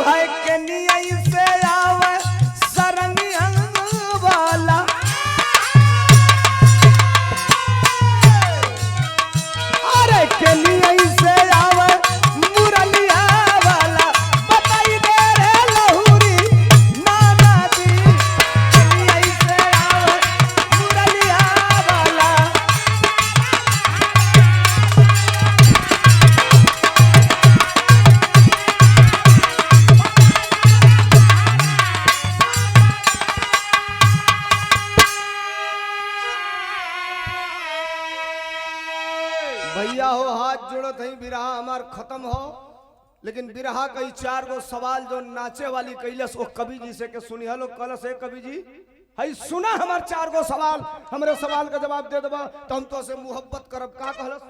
है के नियई से आवे सरनिया वाला अरे के नियई से आवे मुरलिया वाला बताई दे रे लहुरी नाना दी के नियई से आवे मुरलिया वाला भैया हो हाथ जोड़त है बिरहा हमार खत्म हो लेकिन बिरहा कई 4 गो सवाल जो नाचे वाली कैलस वो कवि जी से के सुनी हलो कलस है कवि जी हई सुना हमार 4 गो सवाल हमरे सवाल का जवाब दे देबा तो हम तो से मोहब्बत करब का कहलस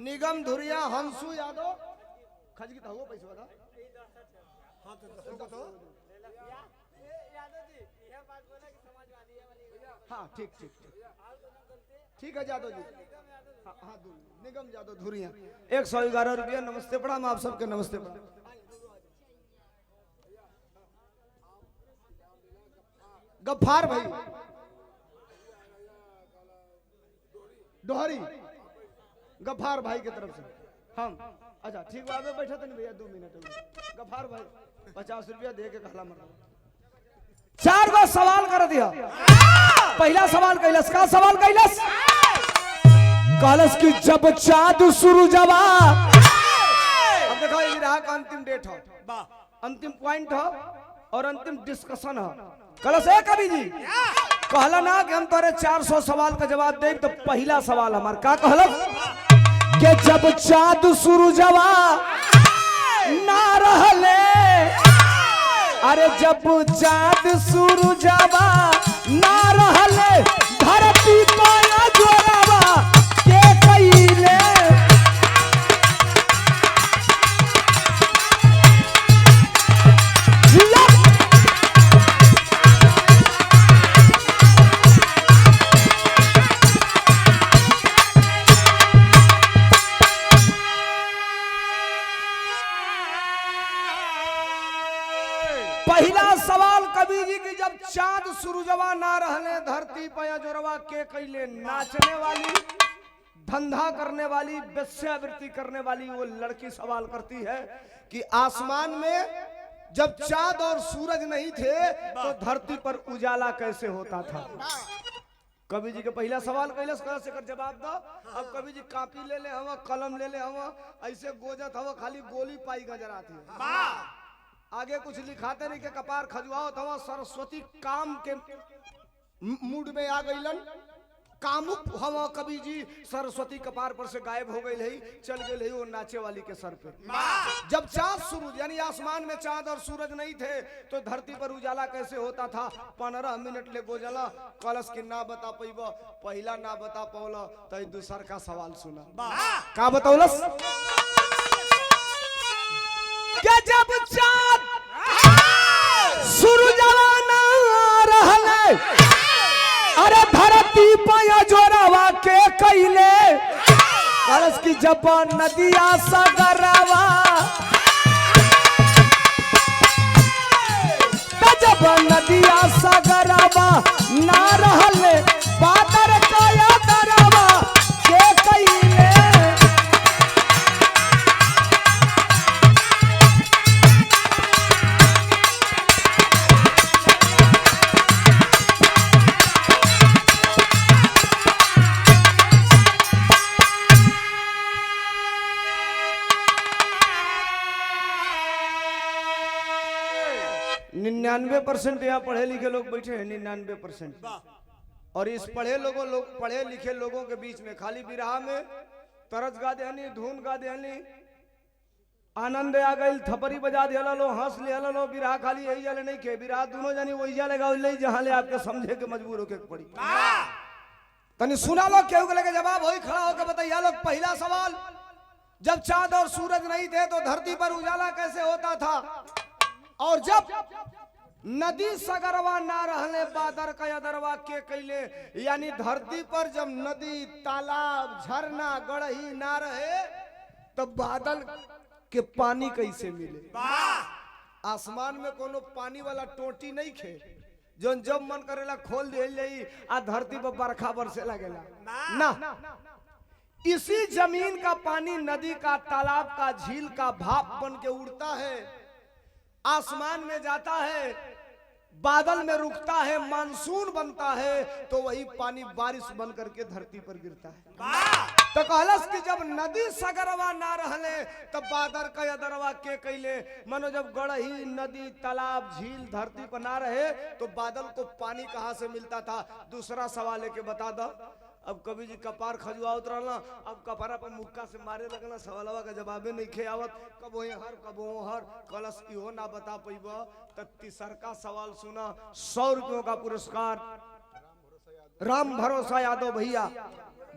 निगम धुरिया हंसू यादव खज की हो पैसे बता हां तो हाँ ठीक ठीक ठीक है यादव जी हाँ निगम यादव धुरिया 111 रुपया नमस्ते प्रणाम आप सबके नमस्ते प्रणाम गफ्फार भाई दोहरी गफ्फार भाई की तरफ से हम अच्छा ठीक बात है बैठा था नहीं भैया 2 मिनट गफ्फार भाई 50 रुपया दे के कहला मर 4 गो सवाल कर दिया पहला सवाल कैलस का सवाल कैलस कहलस कि जब चाँद सूरजवा अब देखो ये रहा का अंतिम डेट हो अंतिम पॉइंट हो और अंतिम डिस्कशन हो कहलस है कवि जी कहला ना कि हम तोरे 400 सवाल का जवाब दे तो पहला सवाल हमार का कहलस कि जब चाँद सूरजवा ना रहले अरे जब चाँद सूरजवा ना रहले धरती पाया जोरावा के कइले पहला सवाल कवि जी की जब चाँद सूरजवा ना रहले धरती पया जोरवा के कैले नाचने वाली धंधा करने वाली वेश्यावृत्ति करने वाली वो लड़की सवाल करती है कि आसमान में जब चाँद और सूरज नहीं थे तो धरती पर उजाला कैसे होता था कवि जी के पहला सवाल कैलस से कर जवाब दो अब कवि जी कॉपी ले ले हवा कलम ले ले हवा ऐसे गोजत हवा खाली गोली पाई नजर आती है आगे कुछ लिखाते नहीं के कपार खजुआओ तो सरस्वती काम के मूड में आ गईलन कामुक हम कवि जी सरस्वती कपार पर से गायब हो गई है चल गई है वो नाचे वाली के सर पे जब चाँद सूरज यानी आसमान में चाँद और सूरज नहीं थे तो धरती पर उजाला कैसे होता था 15 मिनट ले गोजला कलश की ना बता पैब पहला ना बता पौला तो दूसर का सवाल सुना का बतौलस जब चाँद सूरजवा ना रहले अरे धरती पया जोरावा के कैले कलश की जब नदिया सगरवा जब नदिया सगरवा ना रहले बादर कया दरवा के कैले %, यहाँ पढ़े लिखे लोग बैठे हैं 99%। और इस पढ़े लिखे लोगों के बीच में खाली बिरहा में तरज गा देहनी, धुन गा देहनी, आनंद आ गई, थपरी बजा दिया लो, हंस लिया लो, बिरहा खाली यही जाले नहीं के बिरहा दोनों जानी वही जाले गाओ ले जहां ले आपके समझे के मजबूर होके पड़ी। तनी सुना लो केहू के लेके जवाब होई खड़ा होकर बताइए लोग। पहला सवाल, जब चांद और सूरज नहीं थे तो धरती पर उजाला कैसे होता था? और जब नदी सगरवा ना रहले बादर का अदरवा के कैले, यानी धरती पर जब नदी, तालाब, झरना, गढ़ही ना रहे तब बादल के पानी कैसे मिले? आसमान में कोनो पानी वाला टोटी नहीं खे जो जब मन करेला खोल दे जाई आ धरती पर बरखा बरसे लगेला ना। इसी जमीन का पानी नदी का, तालाब का, झील का भाप बन के उड़ता है, आसमान में जाता है, बादल में रुकता है, मानसून बनता है, तो वही पानी बारिश बन करके धरती पर गिरता है। तो कहलस कि जब नदी सगरवा ना रहले तब बादर का यदरवा के कैले। मानो जब गढ़ही, नदी, तालाब, झील धरती पर ना रहे तो बादल को पानी कहाँ से मिलता था? दूसरा सवाल है कि बता दो। अब कभी जी कपार खजुआ उतरला, अब कपारा पर मुक्का से मारे लगना, सवालवा का जवाबे नहीं खे आवत, कबो हर कबो हर, कलश इहो ना बता पैब। तो तीसरका सवाल सुना, 100 रुपयों का पुरस्कार राम भरोसा यादव भैया,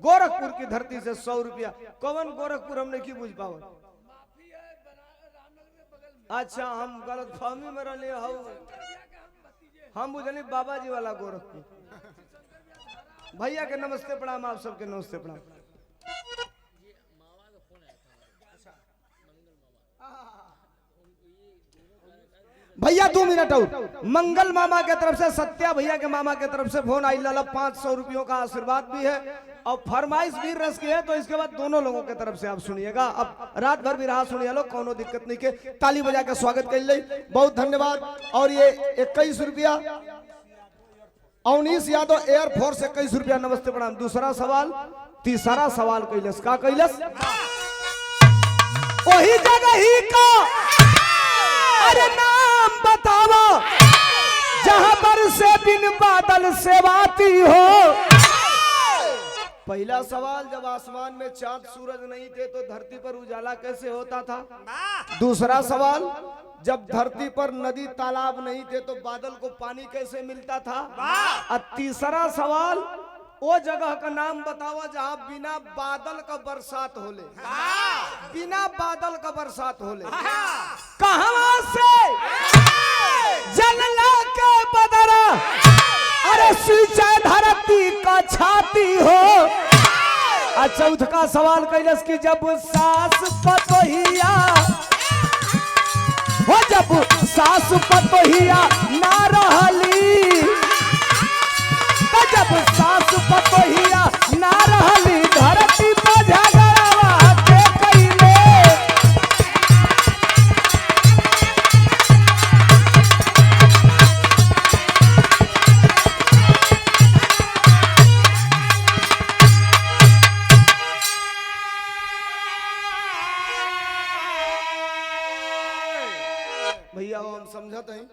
गोरखपुर की धरती से 100 रुपया। कौन गोरखपुर हमने की बुझ पाव? अच्छा, हम गलत फहमी में रहे, हम बुझली बाबा जी वाला गोरखपुर। भैया के नमस्ते प्रणाम, आप सबके नमस्ते प्रणाम। भैया 2 मिनट और, मंगल मामा के तरफ से, सत्या भैया के मामा के तरफ से फोन आई, लाला 500 रुपयों का आशीर्वाद भी है और फरमाइश भी रस की है। तो इसके बाद दोनों लोगों के तरफ से आप सुनिएगा। अब रात भर भी रहा सुनिए लो, कोनो दिक्कत नहीं के, ताली बजा के स्वागत कर ले, बहुत धन्यवाद। और ये 21 रुपया अवनीश यादव एयरफोर्स 21 रुपया, नमस्ते प्रणाम। दूसरा सवाल, तीसरा सवाल कैलस का कैलस, वही जगह ही का अरे नाम बतावा जहां पर से बिन बादल से बाती हो। पहला सवाल, जब आसमान में चांद सूरज नहीं थे तो धरती पर उजाला कैसे होता था? दूसरा सवाल, जब धरती पर नदी तालाब नहीं थे तो बादल को पानी कैसे मिलता था? और तीसरा सवाल, वो जगह का नाम बतावा जहां बिना बादल का बरसात होले, बिना बादल का बरसात होले। कहां से जल के बदरा अरे सिंचाई धरती का छाती हो। चौथ का सवाल कैलस कि जब सास पतोहिया हो, जब सास पतोहिया ना रहली, तो जब सास पतोहिया ना रहली धरती पर झगड़वा के कैले। भैया हम समझत हैं,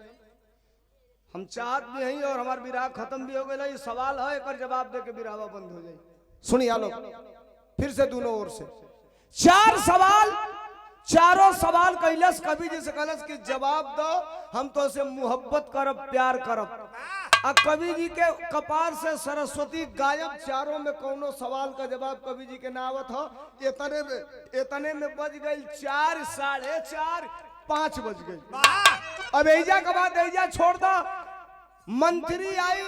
हम चाहत भी हैं और हमार बिराह खत्म भी हो गया। सवाल है, एक जवाब दे के बिरावा बंद हो जाए। सुनिए लो फिर से दोनों ओर से 4 सवाल, चारों सवाल कैलस कवि जी से कहलस कि जवाब दो, हम तो से मोहब्बत करब, प्यार करब। अब कवि जी के कपार से सरस्वती गायब, चारों में कोनो सवाल का जवाब कवि जी के ना आवत हो। इतने में बज गई 4, 4:30, 5 बज गई। अब एजा के बाद एजा छोड़ दो, मंत्री आई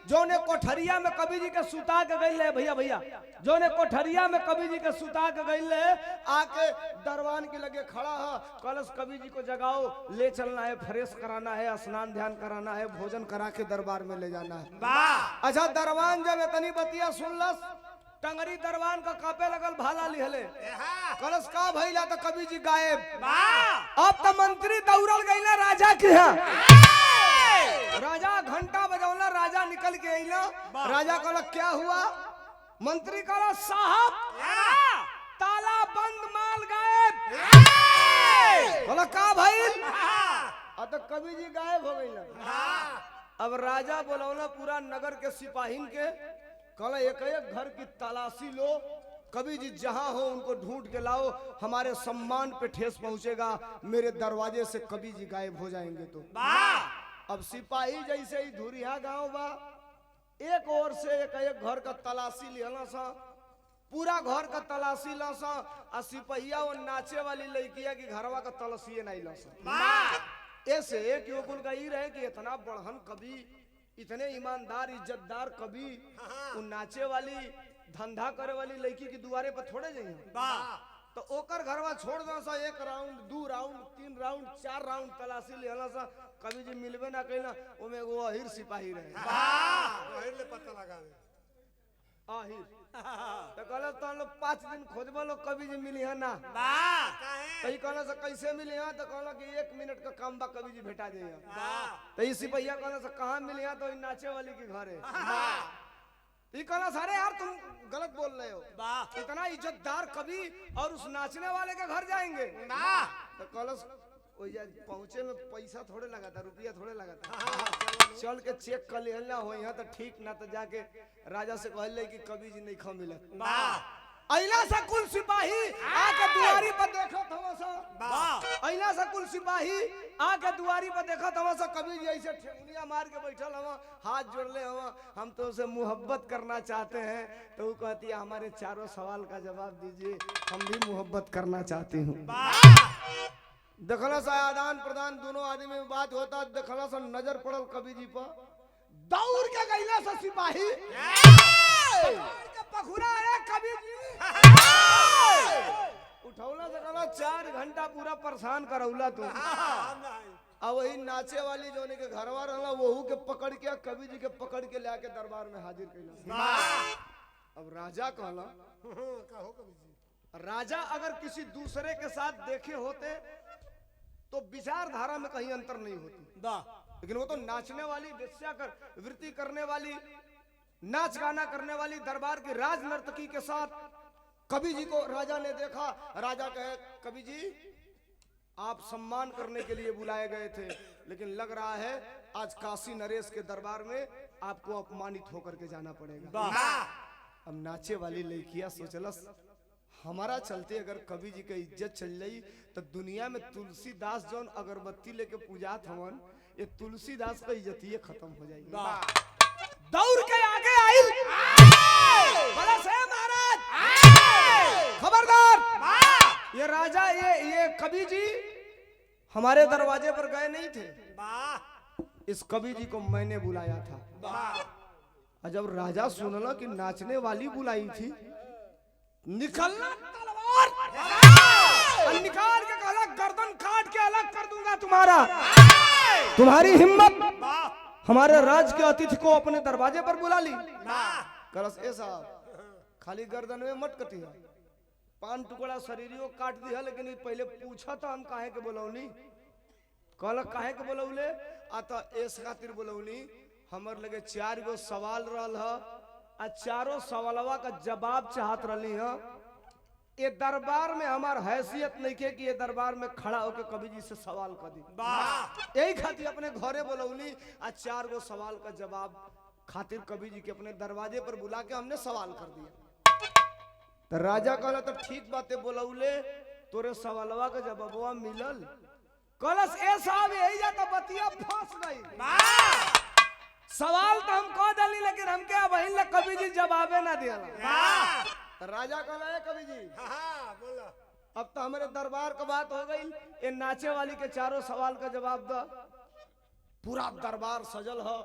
जो ने कोठरिया में कवि जी के सुता के गई भैया जो ने कोठरिया में कवि जी के सुता के गई आके दरवान के लगे खड़ा है, कलश कवि जी को जगाओ, ले चलना है, फ्रेश कराना है, स्नान ध्यान कराना है, भोजन करा के दरबार में ले जाना है। अच्छा, दरबान जब इतनी बतिया सुनलस, टंगरी दरबान का कापे लगल, भाला लिहले, कलश का भैला तो कवि जी गायब। अब तो मंत्री दौड़ल गई ना राजा के यहाँ, राजा घंटा बजौला, राजा निकल के अइला, राजा कहला क्या हुआ? मंत्री कहला साहब ताला बंद, माल गायब। कहला का भइल? तो कवि जी गायब हो गई। अब राजा बोलौला पूरा नगर के सिपाहीन के, कहला एक एक घर की तलाशी लो, कवि जी जहां हो उनको ढूंढ के लाओ, हमारे सम्मान पे ठेस पहुंचेगा, मेरे दरवाजे से कवि जी गायब हो जाएंगे। तो अब सिपाही जैसे ही धुरिया गांव बा, एक ओर से एक एक घर का तलाशी लिहला सा, पूरा घर का तलाशी ला सा, और सिपहिया वो नाचे वाली लड़किया की घरवा का तलाशी नहीं ला सा। ऐसे कि वो कुल गई रहे कि इतना बढ़हन कवि, इतने ईमानदार इज्जतदार कवि, वो नाचे वाली धंधा करे वाली लड़की की दुआरे पर थोड़े जाइए। तो ओकर घरवा छोड़ दो सा 1 राउंड 2 राउंड 3 राउंड 4 राउंड तलाशी लेला सा कभी जी मिलबे ना कइला ओमे वो अहिर सिपाही रहे अहिर ले पता लगावे आहिर तो कहला तो लोग 5 दिन खोजबो लोग कभी जी मिली है ना कहीं कहला से कैसे मिली है तो कहला कि 1 मिनट का काम बा कभी जी भेटा जाइए तो इसी सिपहिया कहला से कहां मिली है तो नाचे वाली के घर है ये कहला सारे यार तुम गलत बोल रहे हो इतना इज्जतदार कवि और उस नाचने वाले के घर जाएंगे तो कहला पहुंचे में पैसा थोड़े लगा था रुपया थोड़े लगा था चल के चेक कर लिया हो यहाँ तो ठीक ना तो जाके राजा से कहले कि कवि जी नहीं खा मिला अइला से कुल सिपाही आके दुआरी पर देखो थवा अइला से कुल सिपाही आके दुआरी पर देखो थवा कवि जी ऐसे ठेंगुनिया मार के बैठल हवा हाथ जोड़ले हवा हम तो उसे मोहब्बत करना चाहते हैं तो वो कहती है हमारे चारों सवाल का जवाब दीजिए हम भी मोहब्बत करना चाहती हूँ देखला सा आदान प्रदान दोनों आदमी में बात होता देखला सा नजर पड़ल कवि जी पर दौड़ के गइला सा सिपाही पखुरा है कवि जी उठौला से कहला 4 घंटा पूरा परेशान करौला तू अब वही नाचे वाली जोने के घरवा रहला वहू के पकड़ के कवि जी के पकड़ के लाके दरबार में हाजिर कइला अब राजा कहला कहो कवि जी राजा अगर किसी दूसरे के साथ देखे होते तो विचारधारा में कहीं अंतर नहीं होती लेकिन वो तो नाचने वाली वेश्या कर वृत्ति करने वाली नाच गाना करने वाली दरबार की राज नर्तकी के साथ कवि जी को राजा ने देखा राजा कहे कवि जी आप सम्मान करने के लिए बुलाए गए थे लेकिन लग रहा है आज काशी नरेश के दरबार में आपको अपमानित होकर के जाना पड़ेगा अब नाचे वाली लड़कियां सोचलस हमारा चलते अगर कवि जी की इज्जत चल जाई तो दुनिया में तुलसीदास जौन अगरबत्ती लेके पूजात हवन ये तुलसीदास का इज्जत ही खत्म हो जाएगी दौड़ के आगे आई बड़ा से महाराज खबरदार ये राजा ये कवि जी हमारे दरवाजे पर गए नहीं थे इस कवि जी को मैंने बुलाया था जब राजा सुनला कि नाचने वाली बुलाई थी निकलना तलवार और निकाल के कहला गर्दन काट के अलग कर दूंगा तुम्हारी हिम्मत हमारे राज के अतिथि को अपने दरवाजे पर बुला ली कलश ऐसा खाली गर्दन में मत कटी है 5 टुकड़ा शरीरियों काट दिया लेकिन पहले पूछा था हम काहे के बोलौनी कहला काहे के बोलौले आता ऐस खातिर बोलौनी हमर लगे 4 गो सवाल रहल है आ चारों सवालवा का जवाब चाहत रही है ये दरबार में हमार हैसियत नहीं के कि ये दरबार में खड़ा होकर कवि जी से सवाल कर दी यही खातिर अपने घरे बोलौली आ 4 गो सवाल का जवाब खातिर कवि जी के अपने दरवाजे पर बुला के हमने सवाल कर दिया तो राजा कहला तो ठीक बात है बोलौले तोरे सवालवा का जवाबवा मिलल कलश ए साहब यही जाता बतिया फंस गई सवाल तो हम कह दली लेकिन हमके वही ले कवि जी जवाबे ना दिया राजा कहला है कवि जी बोला अब तो हमारे दरबार का बात हो गई ये नाचे वाली के चारों सवाल का जवाब दो पूरा दरबार सजल है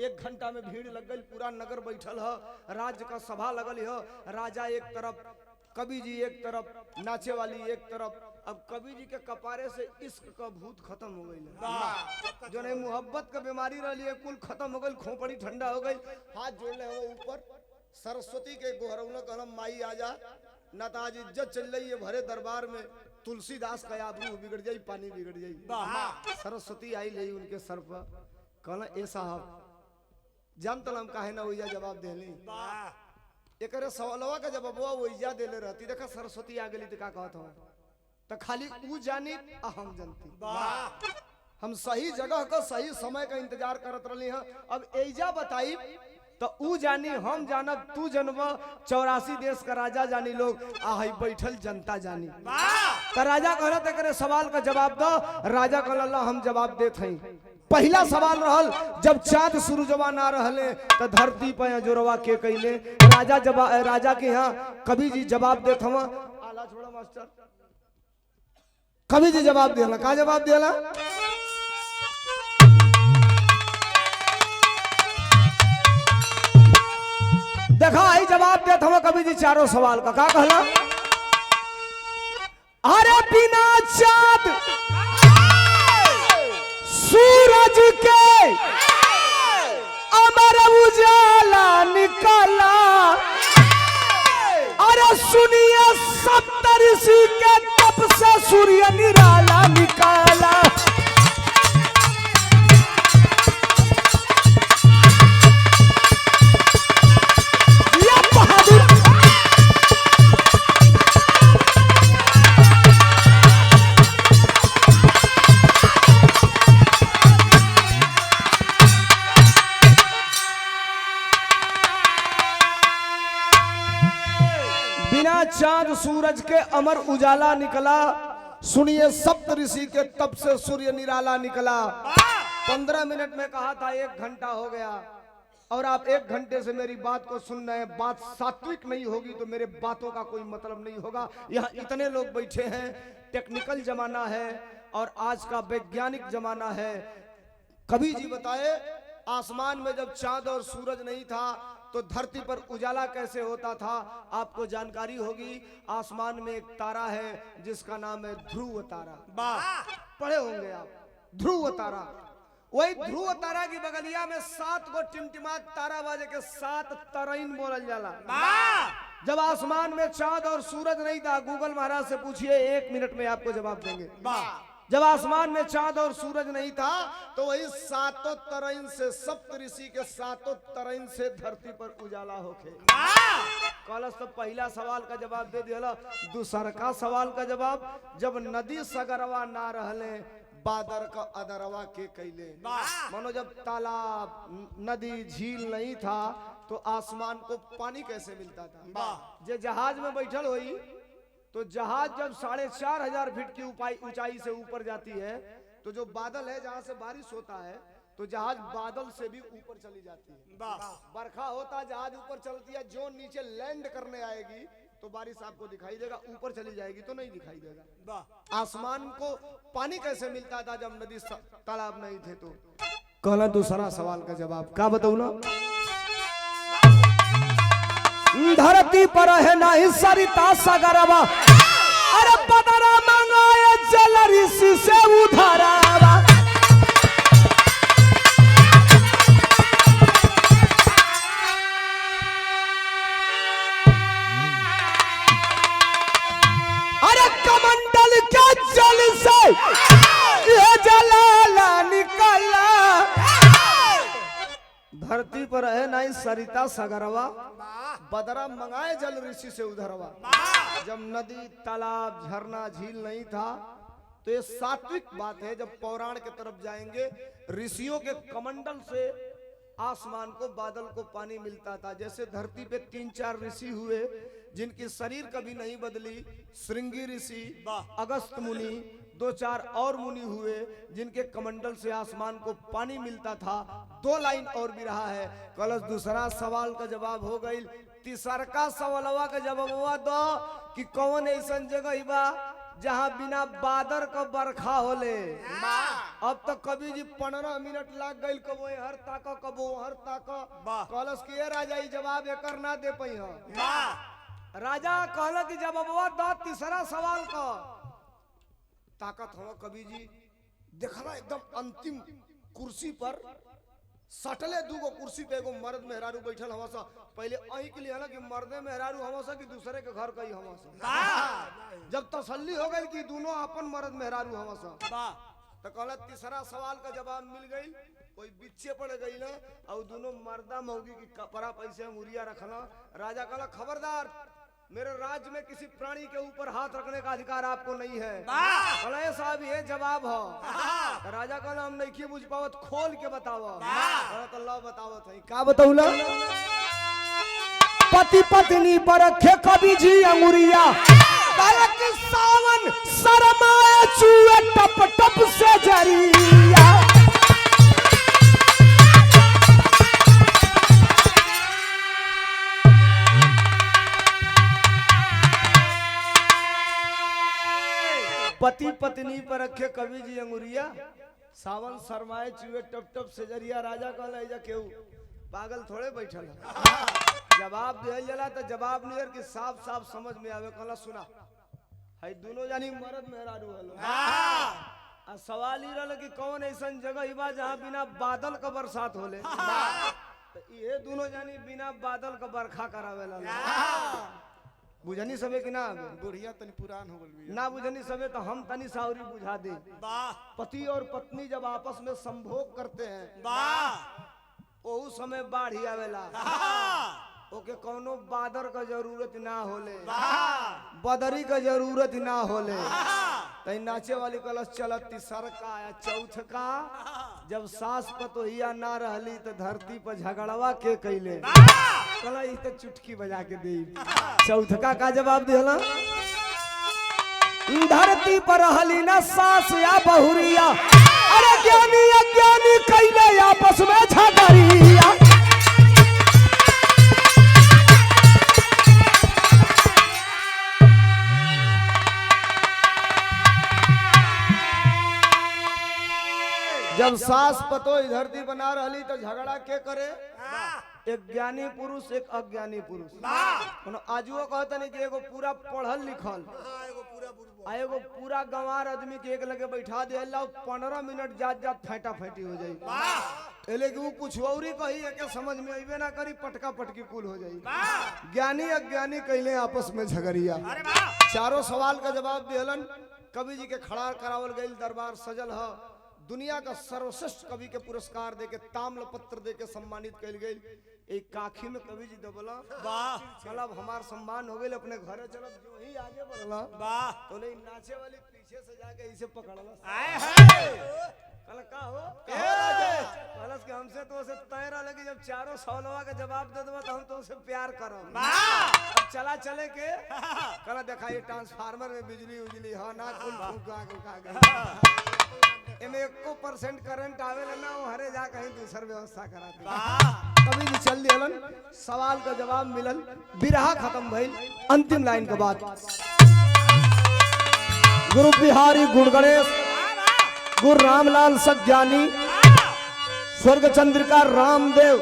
1 घंटा में भीड़ लग गई पूरा नगर बैठल है राज्य का सभा लगल है राजा एक तरफ कवि जी एक तरफ नाचे वाली एक तरफ अब कवि जी के कपारे से इश्क का भूत खत्म हो गई जो नहीं मोहब्बत का बीमारी रही है कुल खत्म हो गई खोपड़ी ठंडा हो गई हाथ जोड़ ले ऊपर सरस्वती के गोहरौना कहलम माई आजा न तो आज इज्जत चल रही है भरे दरबार में तुलसीदास का आबरू बिगड़ जाई पानी बिगड़ जाई सरस्वती आई ले उनके सर पर कहला ए साहब जान तलम काहे ना ओइजा जवाब देली एकरे सवालवा का जवाबवा ओइजा देले रहती देखा सरस्वती आ गेली त का कहत हो तो खाली ऊ जानी हम जानती हम सही जगह का सही समय का इंतजार करत रही हैं अब एजा बताई तो ऊ जानी हम जानब तू जनब 84 देश का राजा जानी लोग आई बैठल जनता जानी तो राजा कहला तेरे सवाल का जवाब दो राजा कहला हम जवाब देत हई पहला सवाल रहल जब चाँद सूरजवा ना रहले तो धरती पर जोरवा के कैले राजा के यहाँ कवि जी जवाब देत हवा आला छोड़ा मास्टर कवि जी जवाब दिया का जवाब दिया देखा आई जवाब देता हूँ कवि जी चारों सवाल का कहला अरे बिना चांद सूरज के अमर उजाला निकाला। अरे सुनिए सप्तऋषि के तप से सूर्य निराला निकाला। ये बहादुर बिना चांद सूरज के अमर उजाला निकला। सुनिए सप्त ऋषि के तप से सूर्य निराला निकला। 15 मिनट में कहा था 1 घंटा हो गया और आप 1 घंटे से मेरी बात को सुन रहे हैं। बात सात्विक नहीं होगी तो मेरे बातों का कोई मतलब नहीं होगा। यहाँ इतने लोग बैठे हैं, टेक्निकल जमाना है और आज का वैज्ञानिक जमाना है। कभी जी बताए आसमान में जब चांद और सूरज नहीं था तो धरती पर उजाला कैसे होता था? आपको जानकारी होगी। आसमान में एक तारा है जिसका नाम है ध्रुव तारा। पढ़े होंगे आप, ध्रुव तारा। वही ध्रुव तारा की बगलिया में 7 गो टिमटिमात तारा बाजे के 7 तरईन बोलल जाला। जब आसमान में चांद और सूरज नहीं था, गूगल महाराज से पूछिए, 1 मिनट में आपको जवाब देंगे। जब आसमान में चांद और सूरज नहीं था तो वही 7 तरईन से, सप्त ऋषि के 7 तरईन से धरती पर उजाला होके। कलश तो पहला सवाल का जवाब दे दिया। दूसरा का सवाल का जवाब, जब नदी सगरवा ना रहले बादर का अदरवा के कैले। मानो जब तालाब, नदी, झील नहीं था तो आसमान को पानी कैसे मिलता था? जे जहाज में बैठल हुई तो जहाज जब 4,500 फीट की ऊंचाई से ऊपर जाती है तो जो बादल है जहां से बारिश होता है तो जहाज बादल से भी ऊपर चली जाती है। बरखा होता जहाज ऊपर चलती है, जो नीचे लैंड करने आएगी तो बारिश आपको दिखाई देगा, ऊपर चली जाएगी तो नहीं दिखाई देगा। आसमान को पानी कैसे मिलता था जब नदी तालाब नहीं थे? तो कहला दूसरा सवाल का जवाब का बताऊ ना। धरती पर है नहीं सरिता सगरवा, अरे बदरा मंगाए जल ऋषि से उधरावा। अरे कमंडल के जल से ये जलाला निकला। धरती पर है नहीं सरिता सगरवा, बदरा मंगाए जल ऋषि से उधरवा। जब नदी, तालाब, झरना, झील नहीं था तो ये सात्विक बात है। जब पौराण के तरफ जाएंगे, ऋषियों के कमंडल से आसमान को, बादल को पानी मिलता था। जैसे धरती पे 3-4 ऋषि हुए जिनकी शरीर कभी नहीं बदली, श्रृंगी ऋषि, अगस्त मुनि, 2-4 और मुनि हुए जिनके कमंडल से आसमान को पानी मिलता था। 2 लाइन और भी रहा है। कलश दूसरा सवाल का जवाब हो गई। तीसरा सवालवा का जवाब दो कि कौन ऐसा जगह बा जहाँ बिना बादर का बरखा होले। अब तो कभी जी 15 मिनट लग गई, कबो हर ताका कबो हर ताका। कलश के राजा जवाब एकर ना दे पई। राजा कहला कि जवाबवा दो तीसरा सवाल का। ताकत हो कवि जी देखला एकदम अंतिम कुर्सी पर सटले 2 गो कुर्सी पे एगो मर्द मेहरारू बैठल हवा सा। पहले अही के लिए ना कि मर्दे मेहरारू हवा सा कि दूसरे के घर कई हवा सा। जब तसल्ली हो गई कि दोनों अपन मर्द मेहरारू हवा सा तो कहला तीसरा सवाल का जवाब मिल गई। कोई बिच्छे पड़ गई ना और दोनों मर्दा मौगी की कपड़ा पैसे मुरिया रखना। राजा कहला खबरदार, मेरे राज्य में किसी प्राणी के ऊपर हाथ रखने का अधिकार आपको नहीं है। कहला साहब ये जवाब हो। राजा कहला हम नहीं बुझ पावत, खोल के बताओ। तो लो बतावत है का बताऊला। पति पत्नी पर रखे कवि जी अंगुरिया, कि सावन शरमाए चूहे टप टप से जरिया। पति पत्नी पर रखे कवि जी अंगुरिया, सावन शरमाए चूहे टप टप से जरिया। राजा कहला एजा केहू पागल थोड़े बैठल है। जवाब दिया जला तो जवाब नहीं कि साफ साफ समझ में आवे। कहला सुना है दोनों जानी मर्द मेहरारू हलो। आ सवाल ही रहल कि कौन ऐसा जगह बा जहाँ बिना बादल का बरसात होले। तो ये दोनों जानी बिना बादल का बरखा करावेला। बुझनी सबे कि ना बुढ़िया तनी पुरान हो गई ना बुझनी सबे तो हम तनी सावरी बुझा दे। पति और पत्नी जब आपस में संभोग करते हैं ओहू समय बाढ़ ही आवेला। ओके कोनो बादर का जरूरत ना होले, बदरी का जरूरत ना होले। तई नाचे वाली कलश चलत तीसर का या चौथ का जब सास पतोहिया ना रहली तो धरती पर झगड़वा के कैले कला ई तो चुटकी बजा के दे। चौथ का जवाब दिहला धरती पर रहली ना सास या बहुरिया अरे ज्ञानी अज्ञानी कैले आपस में झगड़िया। जब सास पतो धरती बना रही तो झगड़ा के करे एक ज्ञानी पुरुष एक अज्ञानी पुरुष। आजुओ कहता नहीं कि एगो पूरा पढ़ल लिखल एगो पूरा गंवार आदमी के एक लगे बैठा दे 15 मिनट जात जात फैटा फैटी हो जाई। लेकिन वो कुछ और ही कही है क्या समझ में अबे ना करी पटका पटकी कुल हो जाई। ज्ञानी अज्ञानी कहले आपस में झगड़िया। चारों सवाल का जवाब दिहलन। कवि जी के खड़ा करावल गई दरबार सजल है। दुनिया का सर्वश्रेष्ठ कवि के पुरस्कार देके ताम्र पत्र देके सम्मानित कल गई। एक काखी में कवि जी दबला चलब हमार सम्मान हो गए अपने घरे चलब जो ही आगे बढ़ला तो नहीं नाचे वाली पीछे से जाके इसे पकड़ला कल का हो कलस के हमसे तो उसे तैरा लगी जब चारों सवालों का जवाब दे दो तो हम तो उसे प्यार करो। अब चला चले के कल देखा ये ट्रांसफार्मर में बिजली उजली हो ना कुल इनमें 1% करंट आवेला ना वो हरे जा कहीं दूसर व्यवस्था कराते। कभी भी चल दिलन सवाल का जवाब मिलल बिरहा खत्म भइल। अंतिम लाइन के बाद गुरु बिहारी गुण गणेश गुरु रामलाल सज्ञानी स्वर्ग चंद्रिका रामदेव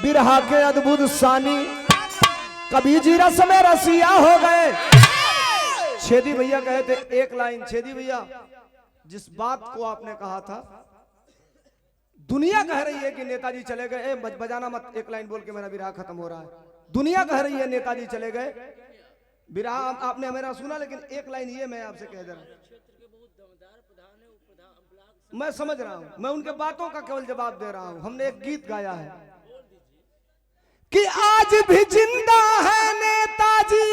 बिरहा के अद्भुत सानी कभी जी रस में रसिया हो गए। छेदी भैया कहे थे एक लाइन छेदी भैया जिस बात को आपने कहा था दुनिया कह रही है कि नेताजी चले गए। बजाना मत एक लाइन बोल के मेरा विराह खत्म हो रहा है। दुनिया कह रही है नेताजी चले गए विराह आपने मेरा सुना लेकिन एक लाइन ये मैं आपसे कह दे रहा हूं। मैं समझ रहा हूं मैं उनके बातों का केवल जवाब दे रहा हूं। हमने एक गीत गाया है कि आज भी जिंदा है नेताजी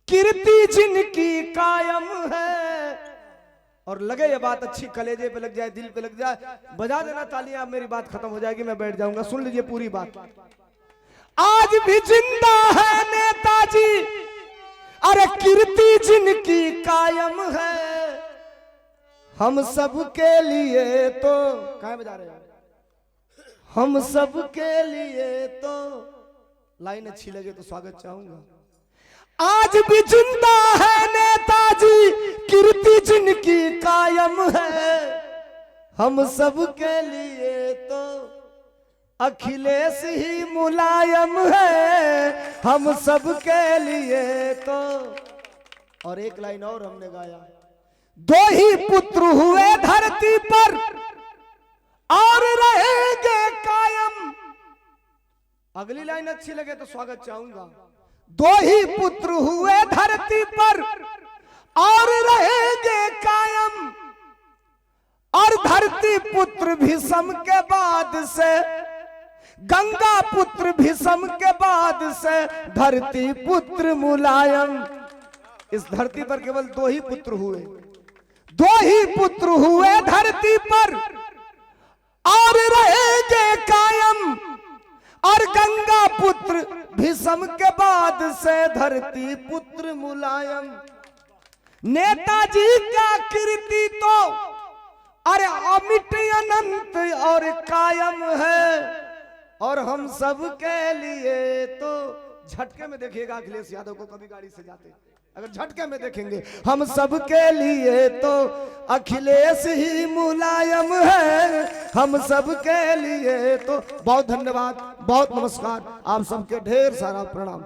कीर्ति जिनकी कायम है। और लगे ये बात अच्छी कलेजे पे लग जाए दिल पे लग जाए बजा देना तालियां। मेरी बात खत्म हो जाएगी मैं बैठ जाऊंगा। सुन लीजिए पूरी बात। आज भी जिंदा है नेताजी अरे कीर्ति जिनकी कायम है। हम सब के लिए तो कहाँ बजा रहे हैं हम सब के लिए तो लाइन अच्छी लगे तो स्वागत चाहूंगा। आज भी जिंदा है नेताजी कीर्ति जिनकी कायम है। हम सब के लिए तो अखिलेश ही मुलायम है। हम सब के लिए तो और एक लाइन और हमने गाया दो ही पुत्र हुए धरती पर और रहेंगे कायम। अगली लाइन अच्छी लगे तो स्वागत चाहूंगा। दो ही पुत्र हुए धरती पर और रहेंगे कायम। और धरती पुत्र भीष्म के बाद से गंगा पुत्र भीष्म के बाद से धरती पुत्र मुलायम। इस धरती पर केवल दो ही पुत्र हुए दो ही पुत्र हुए धरती पर और रहेंगे कायम। और गंगा पुत्र भीष्म के बाद से धरती पुत्र मुलायम। नेताजी का कीर्ति तो अरे अमिट अनंत और कायम है। और हम सब के लिए तो झटके में देखिएगा अखिलेश यादव को कभी गाड़ी से जाते अगर झटके में देखेंगे हम सब के लिए तो अखिलेश ही मुलायम है। हम सब के लिए तो बहुत धन्यवाद बहुत नमस्कार आप सबके ढेर सारा प्रणाम।